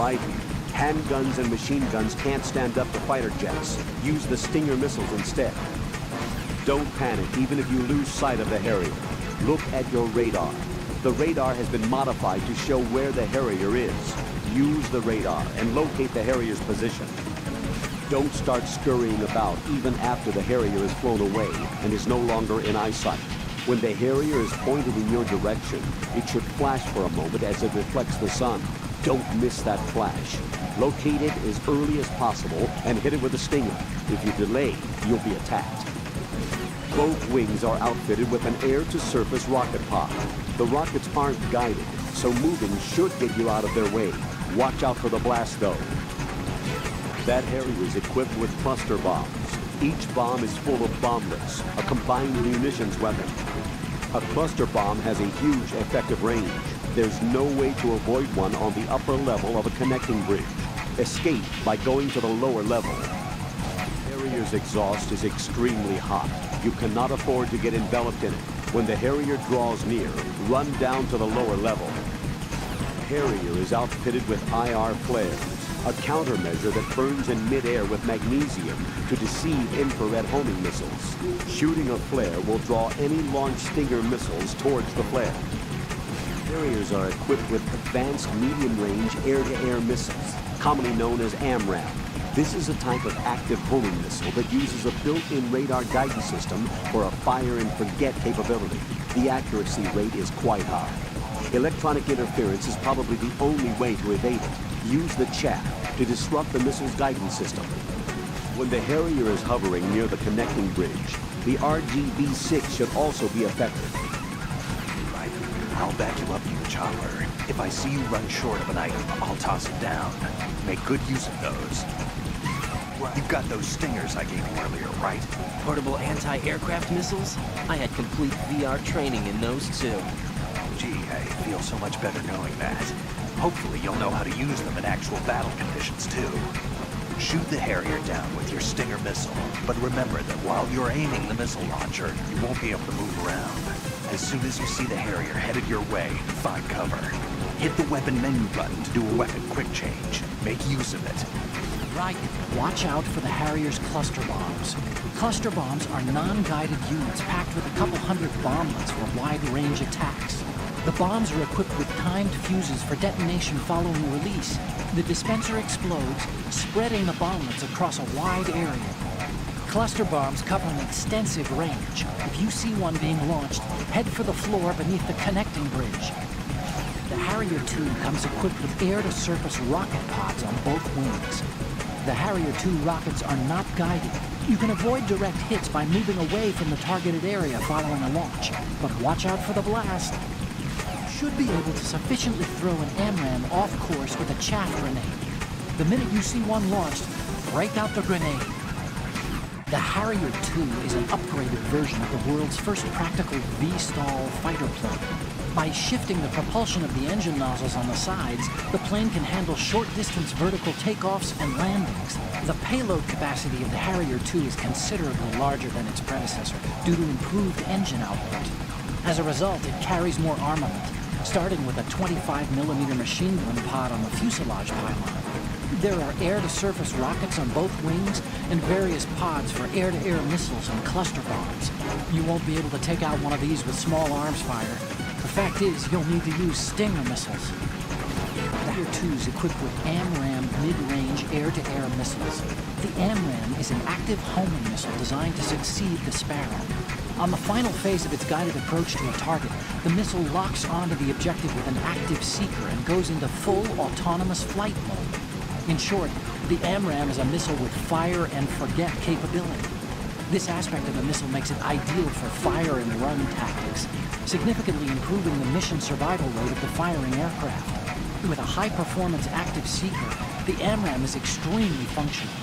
Raiden. Handguns and machine guns can't stand up to fighter jets. Use the Stinger missiles instead. Don't panic even if you lose sight of the Harrier. Look at your radar. The radar has been modified to show where the Harrier is. Use the radar and locate the Harrier's position. Don't start scurrying about even after the Harrier is flown away and is no longer in eyesight. When the Harrier is pointed in your direction, it should flash for a moment as it reflects the sun. Don't miss that flash. Locate it as early as possible and hit it with a Stinger. If you delay, you'll be attacked. Both wings are outfitted with an air-to-surface rocket pod. The rockets aren't guided, so moving should get you out of their way. Watch out for the blast, though. That Harrier is equipped with cluster bombs. Each bomb is full of bomblets, a combined munitions weapon. A cluster bomb has a huge effective range. There's no way to avoid one on the upper level of a connecting bridge. Escape by going to the lower level. Harrier's exhaust is extremely hot. You cannot afford to get enveloped in it. When the Harrier draws near, run down to the lower level. Harrier is outfitted with IR flares, a countermeasure that burns in mid-air with magnesium to deceive infrared homing missiles. Shooting a flare will draw any launched Stinger missiles towards the flare. Harriers are equipped with advanced medium-range air-to-air missiles, commonly known as AMRAAM. This is a type of active homing missile that uses a built-in radar guidance system for a fire-and-forget capability. The accuracy rate is quite high. Electronic interference is probably the only way to evade it. Use the chaff to disrupt the missile's guidance system. When the Harrier is hovering near the connecting bridge, the RGB-6 should also be effective. Right. I'll back you up to your chopper. If I see you run short of an item, I'll toss it down. Make good use of those. You've got those Stingers I gave you earlier, right? Portable anti-aircraft missiles? I had complete VR training in those too. Gee, I feel so much better knowing that. Hopefully you'll know how to use them in actual battle conditions too. Shoot the Harrier down with your Stinger missile, but remember that while you're aiming the missile launcher, you won't be able to move around. As soon as you see the Harrier headed your way, find cover. Hit the weapon menu button to do a weapon quick change. Make use of it. Right. Watch out for the Harrier's cluster bombs. Cluster bombs are non-guided units packed with a couple hundred bomblets for wide-range attacks. The bombs are equipped with timed fuses for detonation following release. The dispenser explodes, spreading the bomblets across a wide area. Cluster bombs cover an extensive range. If you see one being launched, head for the floor beneath the connecting bridge. The Harrier 2 comes equipped with air-to-surface rocket pods on both wings. The Harrier 2 rockets are not guided. You can avoid direct hits by moving away from the targeted area following a launch, but watch out for the blast. You should be able to sufficiently throw an AMRAAM off course with a chaff grenade. The minute you see one launched, break out the grenade. The Harrier 2 is an upgraded version of the world's first practical V-stall fighter plane. By shifting the propulsion of the engine nozzles on the sides, the plane can handle short-distance vertical takeoffs and landings. The payload capacity of the Harrier 2 is considerably larger than its predecessor due to improved engine output. As a result, it carries more armament, starting with a 25mm machine gun pod on the fuselage pylon. There are air-to-surface rockets on both wings and various pods for air-to-air missiles and cluster bombs. You won't be able to take out one of these with small arms fire. The fact is, you'll need to use Stinger missiles. The Harrier 2 is equipped with AMRAAM mid-range air-to-air missiles. The AMRAAM is an active homing missile designed to succeed the Sparrow. On the final phase of its guided approach to a target, the missile locks onto the objective with an active seeker and goes into full autonomous flight mode. In short, the AMRAAM is a missile with fire-and-forget capability. This aspect of the missile makes it ideal for fire-and-run tactics, significantly improving the mission survival rate of the firing aircraft. With a high-performance active seeker, the AMRAAM is extremely functional.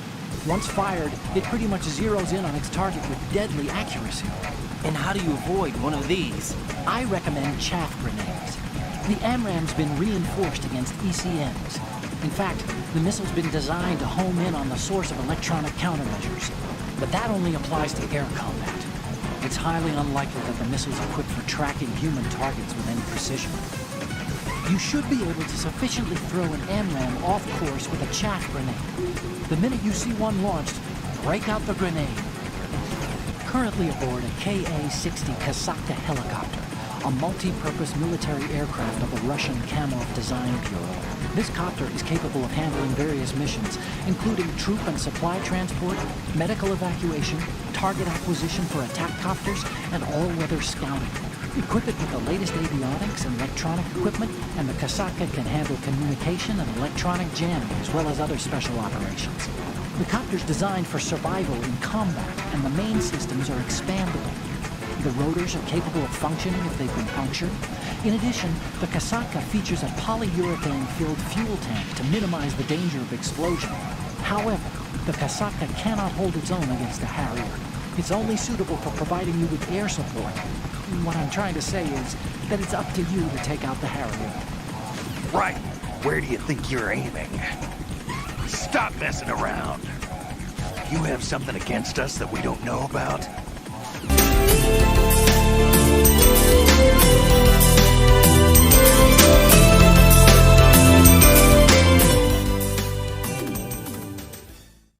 Once fired, it pretty much zeroes in on its target with deadly accuracy. And how do you avoid one of these? I recommend chaff grenades. The AMRAAM's been reinforced against ECMs. In fact, the missile's been designed to home in on the source of electronic countermeasures. But that only applies to air combat. It's highly unlikely that the missile's equipped for tracking human targets with any precision. You should be able to sufficiently throw an MRAM off course with a chaff grenade. The minute you see one launched, break out the grenade. Currently aboard a Ka-60 Kasatka helicopter, a multi-purpose military aircraft of the Russian Kamov Design Bureau. This copter is capable of handling various missions, including troop and supply transport, medical evacuation, target acquisition for attack copters, and all-weather scouting. Equip it with the latest avionics and electronic equipment, and the Kasatka can handle communication and electronic jamming, as well as other special operations. The copter's designed for survival in combat, and the main systems are expandable. The rotors are capable of functioning if they've been punctured. In addition, the Kasatka features a polyurethane-filled fuel tank to minimize the danger of explosion. However, the Kasatka cannot hold its own against a Harrier. It's only suitable for providing you with air support. What I'm trying to say is that it's up to you to take out the Harrier. Right. Where do you think you're aiming? Stop messing around. You have something against us that we don't know about?